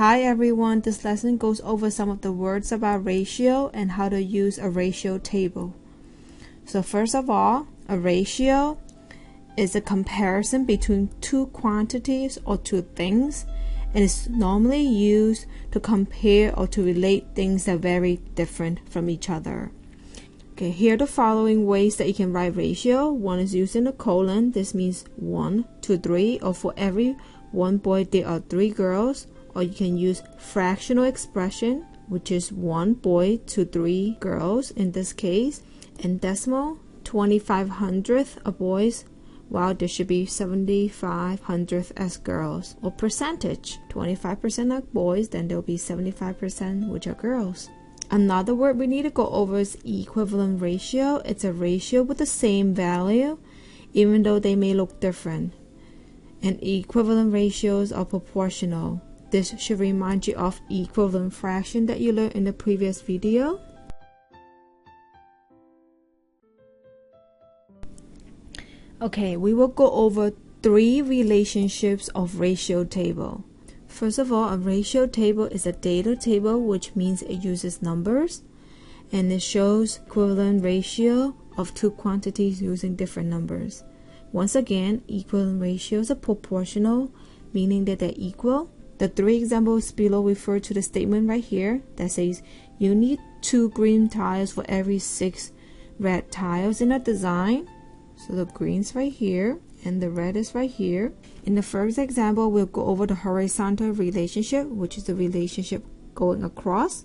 Hi everyone, this lesson goes over some of the words about ratio and how to use a ratio table. So first of all, a ratio is a comparison between two quantities or two things, and it's normally used to compare or to relate things that are very different from each other. Okay, here are the following ways that you can write ratio. One is using a colon. This means 1 to 3, or for every one boy there are 3 girls. Or you can use fractional expression, which is 1 boy to 3 girls in this case, and decimal 25/100th of boys, while there should be 75/100th as girls. Or percentage, 25% are boys, then there will be 75% which are girls. Another word we need to go over is equivalent ratio. It's a ratio with the same value, even though they may look different. And equivalent ratios are proportional. This should remind you of equivalent fraction that you learned in the previous video. Okay, we will go over 3 relationships of ratio table. First of all, a ratio table is a data table, which means it uses numbers, and it shows equivalent ratio of two quantities using different numbers. Once again, equivalent ratios are proportional, meaning that they're equal. The 3 examples below refer to the statement right here that says you need 2 green tiles for every 6 red tiles in a design. So the green's right here and the red is right here. In the first example, we'll go over the horizontal relationship, which is the relationship going across.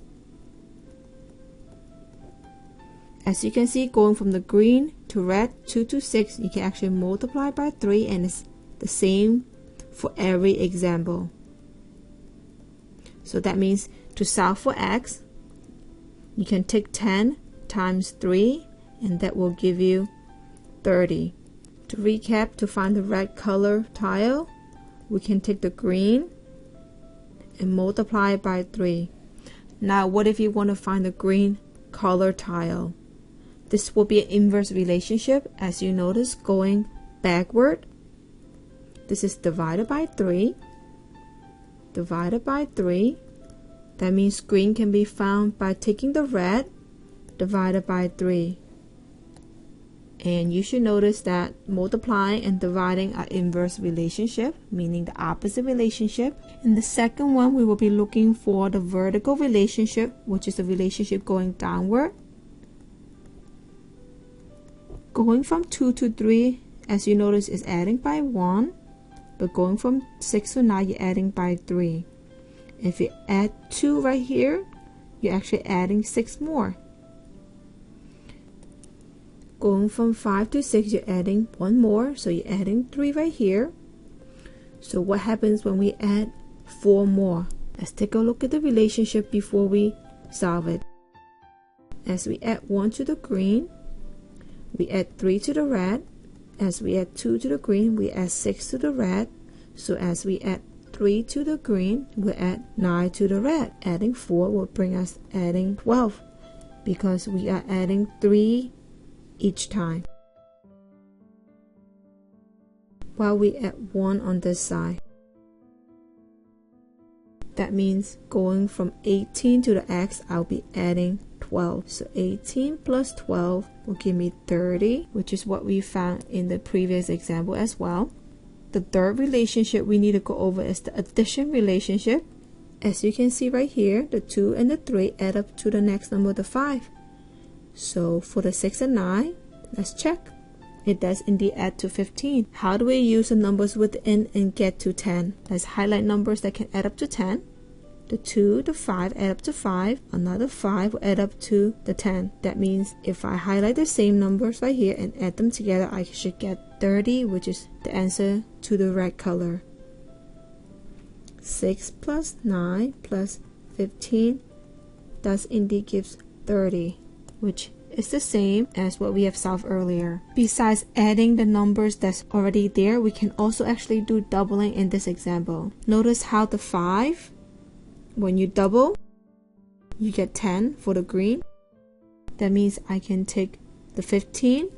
As you can see, going from the green to red, 2 to 6, you can actually multiply by 3, and it's the same for every example. So that means to solve for x, you can take 10 times 3, and that will give you 30. To recap, to find the red color tile, we can take the green and multiply it by 3. Now, what if you want to find the green color tile? This will be an inverse relationship, as you notice, going backward. This is divided by 3. Divided by 3. That means green can be found by taking the red divided by 3. And you should notice that multiplying and dividing are inverse relationship, meaning the opposite relationship. In the second one, we will be looking for the vertical relationship, which is the relationship going downward. Going from 2 to 3, as you notice, is adding by 1. But going from 6 to 9, you're adding by 3. If you add 2 right here, you're actually adding 6 more. Going from 5 to 6, you're adding 1 more, so you're adding 3 right here. So what happens when we add 4 more? Let's take a look at the relationship before we solve it. As we add 1 to the green, we add 3 to the red. As we add 2 to the green, we add 6 to the red. So as we add 3 to the green, we add 9 to the red. Adding 4 will bring us adding 12, because we are adding 3 each time, while we add 1 on this side. That means going from 18 to the x, I'll be adding 12. So 18 plus 12 will give me 30, which is what we found in the previous example as well. The third relationship we need to go over is the addition relationship. As you can see right here, the 2 and the 3 add up to the next number, the 5. So for the 6 and 9, let's check. It does indeed add to 15. How do we use the numbers within and get to 10? Let's highlight numbers that can add up to 10. The 2, the 5 add up to 5. Another 5 will add up to the 10. That means if I highlight the same numbers right here and add them together, I should get 30, which is the answer to the red color. 6 plus 9 plus 15 does indeed gives 30, which is the same as what we have solved earlier. Besides adding the numbers that's already there, we can also actually do doubling in this example. Notice how the 5, when you double, you get 10 for the green. That means I can take the 15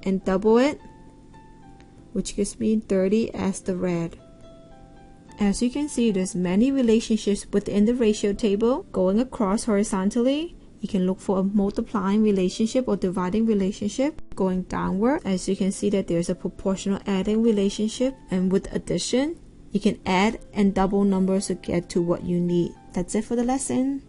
and double it, which gives me 30 as the red. As you can see, there's many relationships within the ratio table. Going across horizontally, you can look for a multiplying relationship or dividing relationship. Going downward, as you can see that there's a proportional adding relationship, and with addition, you can add and double numbers to get to what you need. That's it for the lesson.